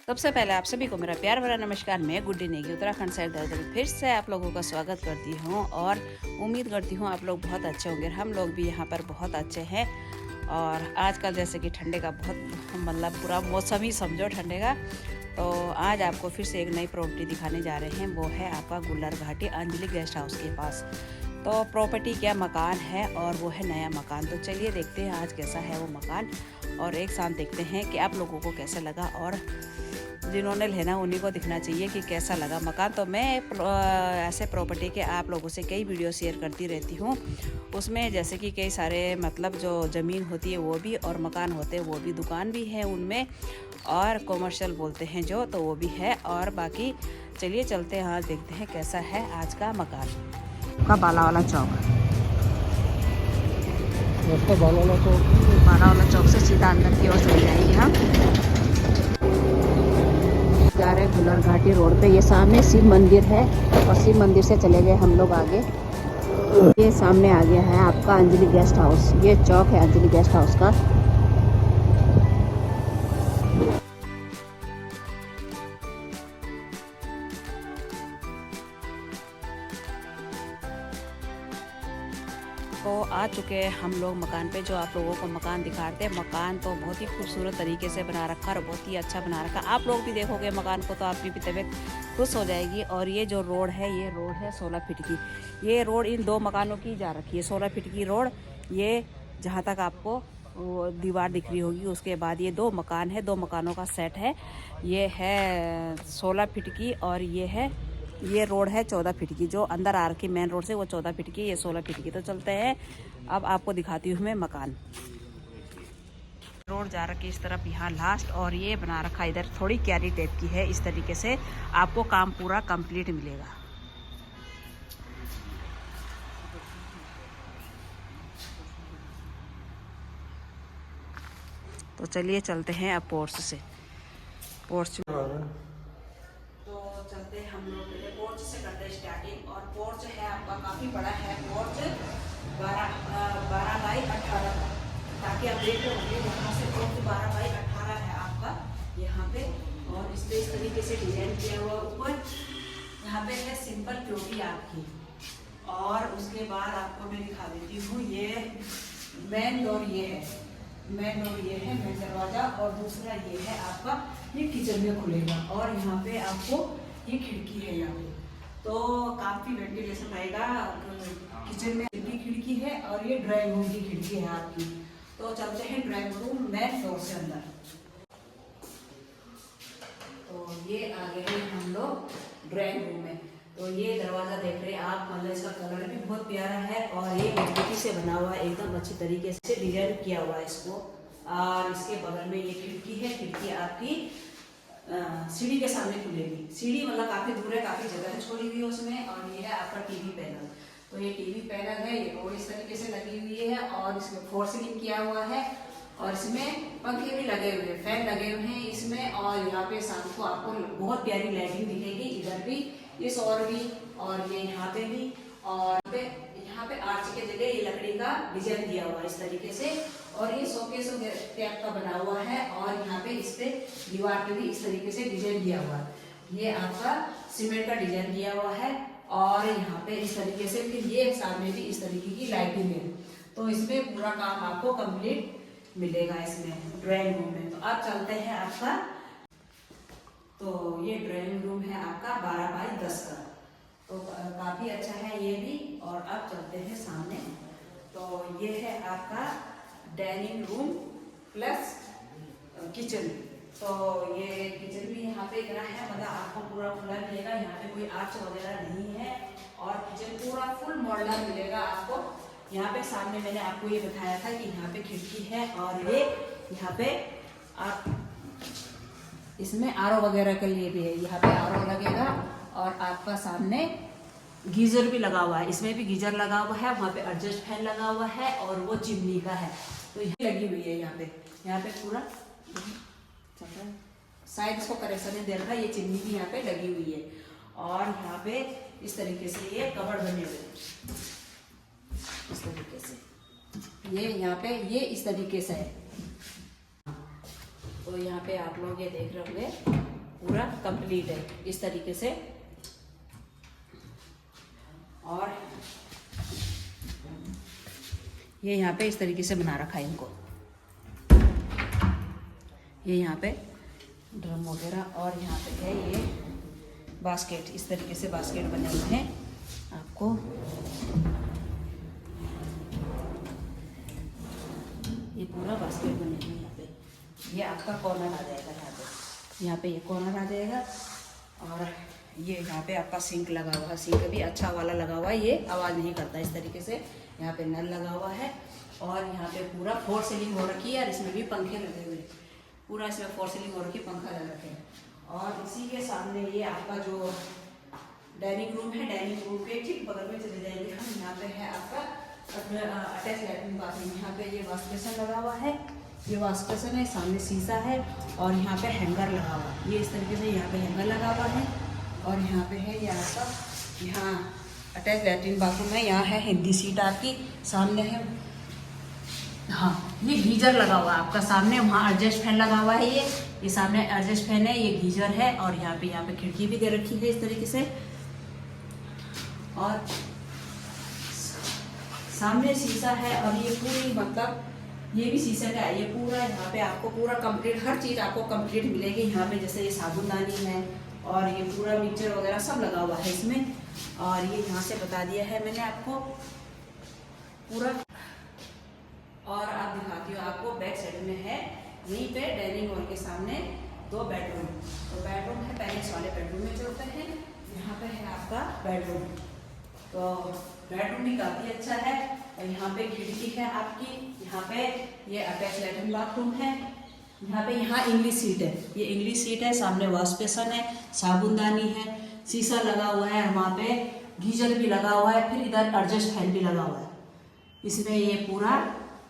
सबसे पहले आप सभी को मेरा प्यार भरा नमस्कार। मैं गुड्डी नेगी उत्तराखंड से फिर से आप लोगों का स्वागत करती हूँ और उम्मीद करती हूँ आप लोग बहुत अच्छे होंगे। हम लोग भी यहाँ पर बहुत अच्छे हैं। और आजकल जैसे कि ठंडे का बहुत मतलब पूरा मौसम ही समझो ठंडे का। तो आज आपको फिर से एक नई प्रॉपर्टी दिखाने जा रहे हैं। वो है आपका गुल्लर घाटी अंजलि गेस्ट हाउस के पास। तो प्रॉपर्टी क्या मकान है और वो है नया मकान। तो चलिए देखते हैं आज कैसा है वो मकान और एक साथ देखते हैं कि आप लोगों को कैसा लगा और जिन्होंने लेना उन्हीं को दिखना चाहिए कि कैसा लगा मकान। तो मैं ऐसे प्रॉपर्टी के आप लोगों से कई वीडियो शेयर करती रहती हूँ। उसमें जैसे कि कई सारे मतलब जो ज़मीन होती है वो भी और मकान होते हैं वो भी, दुकान भी है उनमें और कॉमर्शियल बोलते हैं जो, तो वो भी है। और बाकी चलिए चलते हैं, आज देखते हैं कैसा है आज का मकान का। बालावाला चौक, बालावाला चौक से सीधा अंदर की ओर चले जाएंगे हम। जा रहे गुल्लर घाटी रोड पे। ये सामने शिव मंदिर है और शिव मंदिर से चले गए हम लोग आगे। ये सामने आ गया है आपका अंजलि गेस्ट हाउस। ये चौक है अंजलि गेस्ट हाउस का। तो आ चुके हैं हम लोग मकान पे। जो आप लोगों को मकान दिखाते हैं, मकान तो बहुत ही खूबसूरत तरीके से बना रखा और बहुत ही अच्छा बना रखा। आप लोग भी देखोगे मकान को तो आपकी भी तबीयत खुश हो जाएगी। और ये जो रोड है, ये रोड है 16 फीट की। ये रोड इन दो मकानों की जा रखी है, 16 फीट की रोड। ये जहाँ तक आपको वो दीवार दिख रही होगी, उसके बाद ये दो मकान है, दो मकानों का सेट है। ये है 16 फीट की और ये रोड है 14 फीट की। जो अंदर आ रखी मेन रोड से वो 14 फीट की, ये 16 फीट की। तो चलते हैं, अब आपको दिखाती हूँ मैं मकान। रोड जा रखी इस तरफ यहाँ लास्ट, और ये बना रखा इधर थोड़ी क्यारी टाइप की है। इस तरीके से आपको काम पूरा कंप्लीट मिलेगा। तो चलिए चलते हैं अब पोर्च से। पोर्च तो चलते हैं हम लोग पहले पोर्च से करते हैं स्टार्टिंग। और पोर्च है आपका काफ़ी बड़ा है। पोर्च 12 बाई 18, ताकि आप देख रहे होंगे यहाँ से पोर्च 12 बाई 18 है आपका यहाँ पे। और इस पर इस तरीके से डिजाइन किया हुआ ऊपर। यहाँ पे है सिंपल पीओपी आपकी। और उसके बाद आपको मैं दिखा देती हूँ, ये मेन डोर ये है, मेन डोर ये है, मेन दरवाजा। और दूसरा ये है आपका, ये किचन में खुलेगा। और यहाँ पे आपको ये खिड़की है यहाँ पे, तो काफी वेंटिलेशन रहेगा किचन में। की खिड़की है और ये ड्राइंग रूम की खिड़की है आपकी। तो चलते हैं ड्राइंग रूम मेन डोर से अंदर। तो ये आ गए हैं हम लोग ड्राइंग रूम में। तो ये दरवाजा देख रहे हैं आप, मतलब इसका कलर भी बहुत प्यारा है और ये मजबूती से बना हुआ है, एकदम अच्छी तरीके से डिजाइन किया हुआ है इसको। और इसके बगल में ये खिड़की है। खिड़की आपकी सीढ़ी के सामने खुलेगी। सीढ़ी मतलब काफी दूर है, काफी जगह छोड़ी हुई है उसमें। और ये है आपका टीवी पैनल। तो ये टीवी पैनल है, ये और इस तरीके से लगी हुई है और इसमें फोर सीलिंग किया हुआ है। और इसमें पंखे भी लगे हुए हैं, फैन लगे हुए हैं इसमें। और यहाँ पे शाम को आपको बहुत प्यारी लाइटिंग दिखेगी, इधर भी इस और भी, और ये यहाँ पे भी। और यहाँ पे आर्च के जगह ये लकड़ी का डिजाइन दिया हुआ है इस तरीके से। और ये शोकेस टाइप का बना हुआ है। और यहाँ पे इस पे दीवार पे भी इस तरीके से डिजाइन दिया हुआ है। ये आपका सीमेंट का डिजाइन दिया हुआ है। और यहाँ पे इस तरीके से फिर ये सामने भी इस तरीके की लाइटिंग है। तो इसमें पूरा काम आपको कंप्लीट मिलेगा इसमें ड्राइंग रूम में। तो अब चलते हैं आपका, तो ये ड्राइंग रूम है आपका 12 बाई 10 का। तो काफी अच्छा है ये भी। और अब चलते हैं सामने। तो ये है आपका डाइनिंग रूम प्लस किचन। तो ये किचन भी यहाँ पे इतना है, मतलब आपको पूरा खुला मिलेगा। यहाँ पे कोई आर्च वगैरह नहीं है। और किचन पूरा फुल मॉडलर मिलेगा आपको। यहाँ पे सामने मैंने आपको ये बताया था कि यहाँ पे खिड़की है। और ये यहाँ पे आप इसमें आरओ वगैरह के लिए भी है, यहाँ पे आरओ लगेगा। और आपका सामने गीजर भी लगा हुआ है, इसमें भी गीजर लगा हुआ है। वहाँ पे एडजस्ट फैन लगा हुआ है और वो चिमनी का है। तो ये लगी हुई है यहाँ पे पूरा शायद इसको कनेक्शन दे रखा है। ये चिमनी भी यहाँ पे लगी हुई है। और यहाँ पे इस तरीके से ये कवर बने हुए हैं, इस तरीके से ये यहाँ पे ये इस तरीके से है। तो यहाँ पे आप लोग ये देख रहे होंगे पूरा कंप्लीट है इस तरीके से। और ये यहाँ पे इस तरीके से बना रखा है इनको, ये यहाँ पे ड्रम वगैरह, और यहाँ पे है ये बास्केट, इस तरीके से बास्केट बने हुए हैं आपको। ये पूरा बास्केट बने हुए हैं यहाँ पे। ये आपका कॉर्नर आ जाएगा यहाँ पे ये कॉर्नर आ जाएगा। और ये यहाँ पे आपका सिंक लगा हुआ है, सिंक भी अच्छा वाला लगा हुआ है, ये आवाज़ नहीं करता इस तरीके से। यहाँ पे नल लगा हुआ है और यहाँ पे पूरा फोर सीलिंग हो रखी है और इसमें भी पंखे लगे हुए हैं, पूरा इसमें फोर सीलिंग हो रखी है, पंखा लगा रखे हैं। और इसी के सामने ये आपका जो डाइनिंग रूम है, डाइनिंग रूम के ठीक बगल में चले जाएंगे हम। यहाँ पे है आपका अटैच लैट्रिन बाथरूम। यहाँ पे ये वॉश बेसिन लगा हुआ है, ये वॉश बेसिन है, सामने शीशा है और यहाँ पे हैंगर लगा हुआ है। ये इस तरीके से यहाँ पे हैंगर लगा हुआ है। और यहाँ पे है ये आपका, यहाँ अटैच लैट्रिन बाथरूम है, यहाँ है हिंदी सीट आपकी, सामने है हाँ ये गीजर लगा हुआ है आपका सामने, वहाँ एडजस्ट फैन लगा हुआ है, ये सामने एडजस्ट फैन है, ये गीजर है। और यहाँ पे खिड़की भी दे रखी है इस तरीके से। और सामने शीशा है और ये पूरी मतलब ये भी शीशे का है। ये पूरा यहाँ पे आपको पूरा कंप्लीट, हर चीज़ आपको कंप्लीट मिलेगी यहाँ पे। जैसे ये साबुनदानी है और ये पूरा मिक्सचर वगैरह सब लगा हुआ है इसमें। और ये यहाँ से बता दिया है मैंने आपको पूरा। और आप दिखाती हूँ आपको बैक साइड में है यहीं पे डाइनिंग हॉल के सामने 2 बेडरूम। तो बेडरूम है पैलेस वाले बेडरूम में चलते हैं। यहाँ पे है आपका बेडरूम, तो बेडरूम भी काफ़ी अच्छा है। और यहाँ पे खिड़की है आपकी, यहाँ पे ये अटैच लैट्रिन बाथरूम है। यहाँ इंग्लिश सीट है, ये इंग्लिश सीट है, सामने वॉश बेसिन है, साबुनदानी है, शीशा लगा हुआ है, वहाँ पे गीजर भी लगा हुआ है, फिर इधर एडजस्ट फैन भी लगा हुआ है। इसमें ये पूरा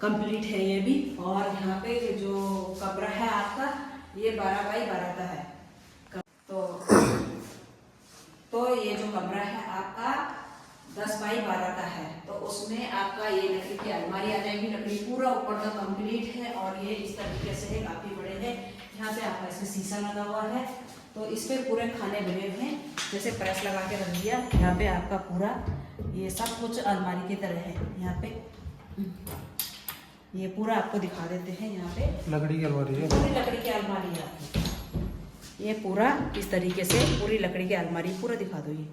कंप्लीट है ये भी। और यहाँ पे जो कमरा है आपका ये 12 बाई 12 का है। तो ये जो कमरा है आपका 10 बाई 12 का है। तो उसमें आपका ये लकड़ी की अलमारी आ जाएगी, लकड़ी पूरा ऊपर तक कंप्लीट है। और ये इस तरीके से है, काफ़ी बड़े हैं। यहाँ पे आपका इसमें शीशा लगा हुआ है, तो इस पर पूरे खाने बने हुए हैं, जैसे प्रेस लगा के रख दिया। यहाँ पे आपका पूरा ये सब कुछ अलमारी की तरह है। यहाँ पे ये पूरा आपको दिखा देते हैं। यहाँ पे लकड़ी की अलमारी है, पूरी लकड़ी की अलमारी है आपकी। ये पूरा इस तरीके से पूरी लकड़ी की अलमारी पूरा दिखा दो, ये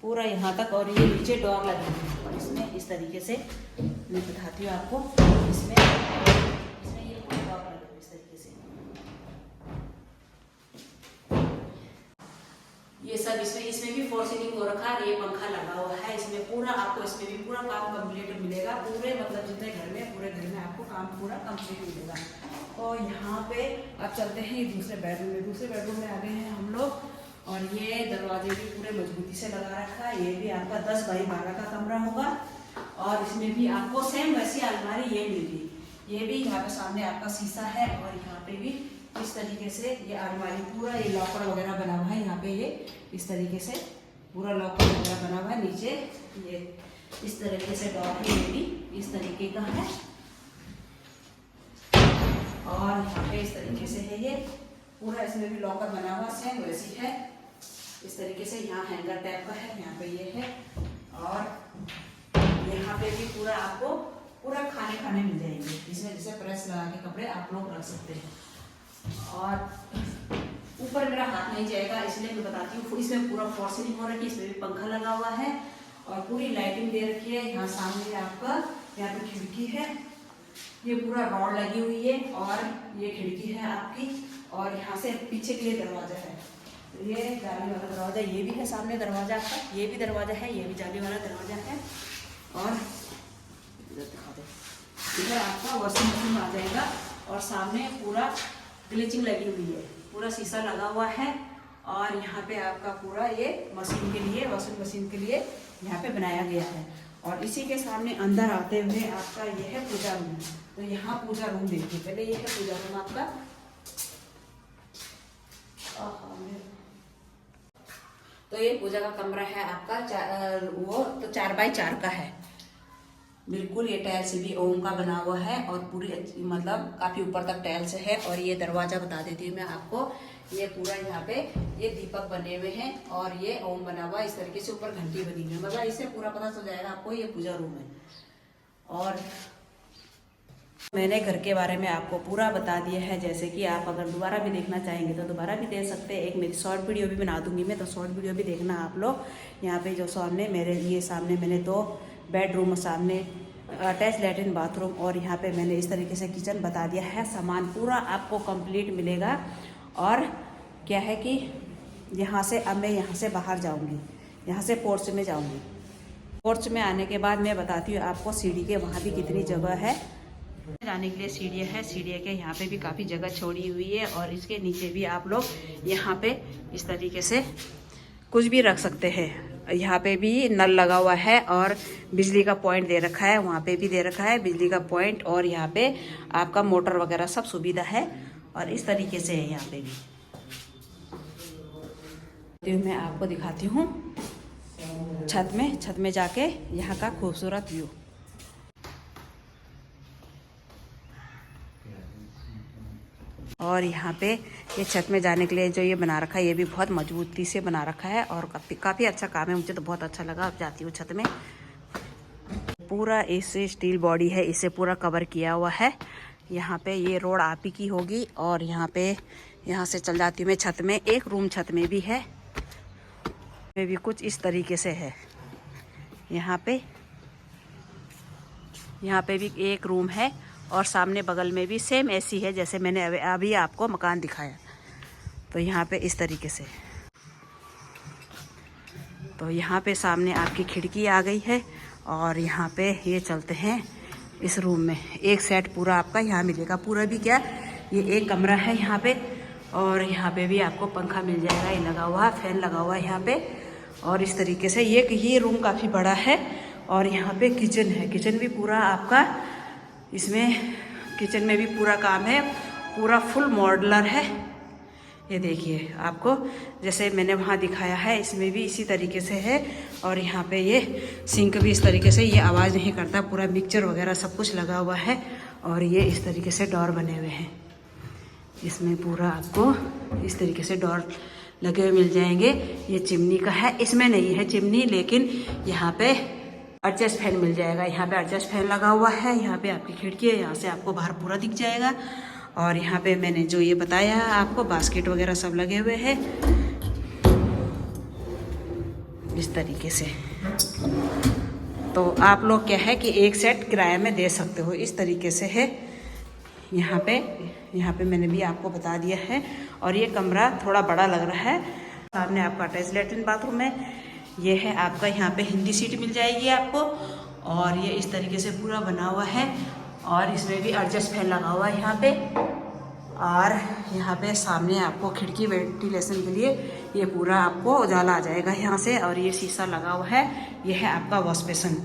पूरा यहाँ तक। और ये नीचे डोर लगे हुए हैं इसमें, इस तरीके से मैं दिखाती हूँ आपको। इसमें ये डोर लगे हुए इस तरीके से, ये सब इसमें भी फोर सीलिंग हो रखा है। ये पंखा लगा हुआ है इसमें पूरा, आपको इसमें भी पूरा काम कंप्लीट मिलेगा। पूरे मतलब जितने घर में, पूरे घर में आपको काम पूरा कंप्लीट मिलेगा। तो यहाँ पे अब चलते हैं दूसरे बेडरूम में। दूसरे बेडरूम में आ गए हैं हम लोग। और ये दरवाजे भी पूरे मजबूती से लगा रखा है। ये भी आपका 10 बाई 12 का कमरा होगा। और इसमें भी आपको सेम वैसी अलमारी ये मिलेगी। ये भी यहाँ पे सामने आपका शीशा है। और यहाँ पे भी इस तरीके से ये अलमारी पूरा, ये लॉकर वगैरह बना हुआ है। यहाँ पे ये इस तरीके से पूरा लॉकर वगैरह बना हुआ है। नीचे ये इस तरीके से डोर है, ये भी इस तरीके का है। और यहाँ पे इस तरीके से है ये पूरा, इसमें भी लॉकर बना हुआ सेम वैसी है इस तरीके से। यहाँ हैंगर टाइप का है, यहाँ पे ये है। और यहाँ पे भी पूरा आपको पूरा खाने मिल जाएंगे इसमें, जैसे प्रेस लगा के कपड़े आप लोग रख सकते हैं। और ऊपर मेरा हाथ नहीं जाएगा इसलिए मैं बताती हूँ। इसमें पूरा फॉर सीलिंग हो रखी है, इसमें भी पंखा लगा हुआ है और पूरी लाइटिंग दे रखी है। यहाँ सामने आपका यहाँ पे खिड़की है, ये पूरा रॉड लगी हुई है। और ये खिड़की है आपकी। और यहाँ से पीछे के लिए दरवाजा है, ये जाली वाला दरवाजा, ये भी है सामने दरवाजा आपका, ये भी दरवाजा है, ये भी जाली वाला दरवाजा है। और दिखा दे, इधर आपका वॉशिंग मशीन आ जाएगा। और सामने पूरा ग्लिचिंग लगी हुई है, पूरा शीशा लगा हुआ है। और यहाँ पे आपका पूरा ये मशीन के लिए, वॉशिंग मशीन के लिए यहाँ पे बनाया गया है। और इसी के सामने अंदर आते हुए आपका ये है पूजा रूम। तो यहाँ पूजा रूम देखिए, पहले ये है पूजा रूम आपका। तो ये पूजा का कमरा है आपका, वो तो 4 बाई 4 का है। बिल्कुल ये टाइल्स भी ओम का बना हुआ है और पूरी मतलब काफी ऊपर तक टाइल्स है। और ये दरवाजा बता देती हूँ मैं आपको, ये पूरा यहाँ पे ये दीपक बने हुए हैं और ये ओम बना हुआ इस तरीके से, ऊपर घंटी बनी हुई है। मतलब इससे पूरा पता चल जाएगा आपको ये पूजा रूम है। और मैंने घर के बारे में आपको पूरा बता दिया है। जैसे कि आप अगर दोबारा भी देखना चाहेंगे तो दोबारा भी देख सकते हैं। एक मेरी शॉर्ट वीडियो भी बना दूंगी मैं, तो शॉर्ट वीडियो भी देखना आप लोग। यहाँ पे जो सामने मेरे लिए सामने मैंने 2 बेडरूम, सामने अटैच लैट्रिन बाथरूम, और यहाँ पे मैंने इस तरीके से किचन बता दिया है। सामान पूरा आपको कंप्लीट मिलेगा। और क्या है कि यहाँ से अब मैं यहाँ से बाहर जाऊँगी, यहाँ से पोर्च में जाऊँगी। पोर्च में आने के बाद मैं बताती हूँ आपको सीढ़ी के वहाँ भी कितनी जगह है। जाने के लिए सीढ़ियाँ है, सीढ़ियाँ के यहाँ पे भी काफ़ी जगह छोड़ी हुई है। और इसके नीचे भी आप लोग यहाँ पे इस तरीके से कुछ भी रख सकते हैं। यहाँ पे भी नल लगा हुआ है और बिजली का पॉइंट दे रखा है, वहाँ पे भी दे रखा है बिजली का पॉइंट। और यहाँ पे आपका मोटर वगैरह सब सुविधा है और इस तरीके से है यहाँ पे भी। तो मैं आपको दिखाती हूँ छत में जाके यहाँ का खूबसूरत व्यू। और यहाँ पे ये छत में जाने के लिए जो ये बना रखा है, ये भी बहुत मजबूती से बना रखा है और काफ़ी अच्छा काम है। मुझे तो बहुत अच्छा लगा। अब जाती हूँ छत में। पूरा इससे स्टील बॉडी है, इसे पूरा कवर किया हुआ है। यहाँ पे ये रोड आप ही की होगी। और यहाँ से चल जाती हूँ मैं छत में। एक रूम छत में भी है, में भी कुछ इस तरीके से है। यहाँ पे भी एक रूम है और सामने बगल में भी सेम ऐसी है जैसे मैंने अभी आपको मकान दिखाया। तो यहाँ पे इस तरीके से, तो यहाँ पे सामने आपकी खिड़की आ गई है। और यहाँ पे ये चलते हैं इस रूम में। एक सेट पूरा आपका यहाँ मिलेगा। पूरा भी क्या, ये एक कमरा है यहाँ पे। और यहाँ पे भी आपको पंखा मिल जाएगा, ये लगा हुआ, फैन लगा हुआ है यहाँ पे। और इस तरीके से ये रूम काफ़ी बड़ा है। और यहाँ पे किचन है, किचन भी पूरा आपका, इसमें किचन में भी पूरा काम है, पूरा फुल मॉड्यूलर है। ये देखिए आपको जैसे मैंने वहाँ दिखाया है, इसमें भी इसी तरीके से है। और यहाँ पे ये सिंक भी इस तरीके से, ये आवाज़ नहीं करता, पूरा मिक्सचर वगैरह सब कुछ लगा हुआ है। और ये इस तरीके से डोर बने हुए हैं, इसमें पूरा आपको इस तरीके से डोर लगे हुए मिल जाएंगे। ये चिमनी का है, इसमें नहीं है चिमनी, लेकिन यहाँ पे एडजस्ट फैन मिल जाएगा। यहाँ पे एडजस्ट फैन लगा हुआ है। यहाँ पे आपकी खिड़की है, यहाँ से आपको बाहर पूरा दिख जाएगा। और यहाँ पे मैंने जो ये बताया है आपको, बास्केट वगैरह सब लगे हुए हैं इस तरीके से। तो आप लोग क्या है कि एक सेट किराए में दे सकते हो, इस तरीके से है। यहाँ पे मैंने भी आपको बता दिया है। और ये कमरा थोड़ा बड़ा लग रहा है। सामने आपका अटैच लैट्रिन बाथरूम है। ये है आपका, यहाँ पे हिंदी सीट मिल जाएगी आपको। और ये इस तरीके से पूरा बना हुआ है। और इसमें भी एडजस्ट फैन लगा हुआ है यहाँ पे। और यहाँ पे सामने आपको खिड़की वेंटिलेशन के लिए ये पूरा आपको उजाला आ जाएगा यहाँ से। और ये शीशा लगा हुआ है। ये है आपका वॉश बेसन,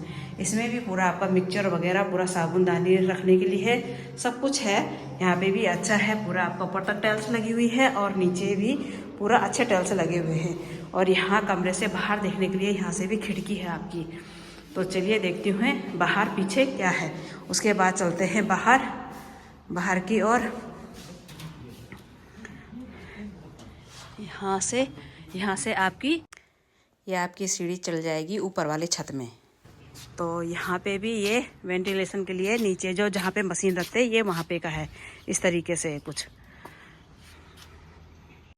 इसमें भी पूरा आपका मिक्सचर वगैरह, पूरा साबुनदानी रखने के लिए है, सब कुछ है। यहाँ पे भी अच्छा है, पूरा आपका ऊपर तक टाइल्स लगी हुई है और नीचे भी पूरा अच्छे टाइल्स लगे हुए हैं। और यहाँ कमरे से बाहर देखने के लिए यहाँ से भी खिड़की है आपकी। तो चलिए देखती हूँ बाहर पीछे क्या है, उसके बाद चलते हैं बाहर की ओर। यहाँ से आपकी सीढ़ी चल जाएगी ऊपर वाले छत में। तो यहाँ पे भी ये वेंटिलेशन के लिए नीचे जो जहाँ पे मशीन रखते हैं, ये वहाँ पे का है, इस तरीके से कुछ।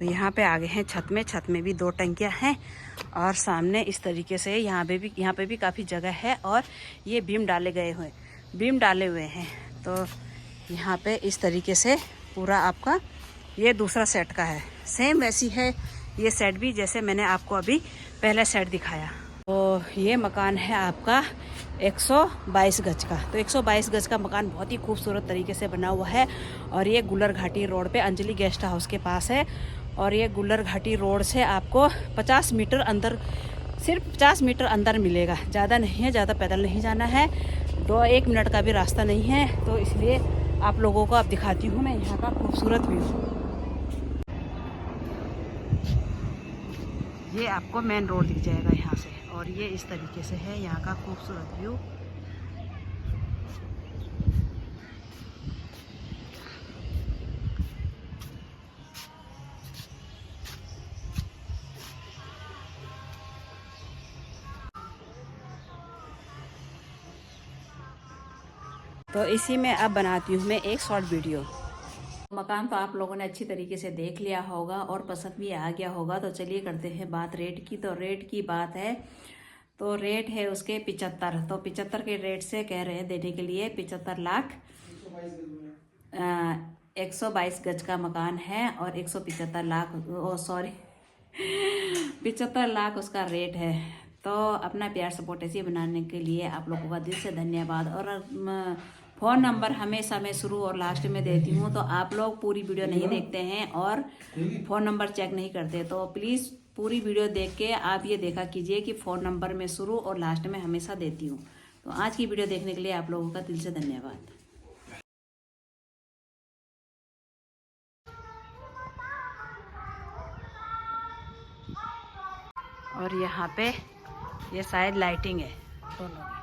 तो यहाँ पे आगे हैं छत में भी 2 टंकियाँ हैं। और सामने इस तरीके से यहाँ पे भी काफ़ी जगह है। और ये बीम डाले हुए हैं। तो यहाँ पे इस तरीके से पूरा आपका ये दूसरा सेट का है, सेम वैसी है ये सेट भी जैसे मैंने आपको अभी पहले सेट दिखाया। तो ये मकान है आपका 122 गज का। तो 122 गज का मकान बहुत ही खूबसूरत तरीके से बना हुआ है। और ये गुलर घाटी रोड पे अंजलि गेस्ट हाउस के पास है। और ये गुलर घाटी रोड से आपको 50 मीटर अंदर, सिर्फ 50 मीटर अंदर मिलेगा, ज़्यादा नहीं है, ज़्यादा पैदल नहीं जाना है, 1 मिनट का भी रास्ता नहीं है। तो इसलिए आप लोगों को अब दिखाती हूँ मैं यहाँ का खूबसूरत व्यू। ये आपको मेन रोड दिख जाएगा यहाँ से। और ये इस तरीके से है यहाँ का खूबसूरत व्यू। तो इसी में अब बनाती हूँ मैं एक शॉर्ट वीडियो। मकान तो आप लोगों ने अच्छी तरीके से देख लिया होगा और पसंद भी आ गया होगा। तो चलिए करते हैं बात रेट की। तो रेट की बात है तो रेट है उसके 75। तो 75 के रेट से कह रहे हैं देने के लिए 75 लाख। 122 गज का मकान है और 175 लाख, ओ सॉरी 75 लाख उसका रेट है। तो अपना प्यार सपोर्ट ऐसे बनाने के लिए आप लोगों का दिल से धन्यवाद। और फ़ोन नंबर हमेशा मैं शुरू और लास्ट में देती हूँ, तो आप लोग पूरी वीडियो नहीं देखते हैं और फ़ोन नंबर चेक नहीं करते। तो प्लीज़ पूरी वीडियो देख के आप ये देखा कीजिए कि फ़ोन नंबर मैं शुरू और लास्ट में हमेशा देती हूँ। तो आज की वीडियो देखने के लिए आप लोगों का दिल से धन्यवाद। और यहाँ पे ये शायद लाइटिंग है दोनों।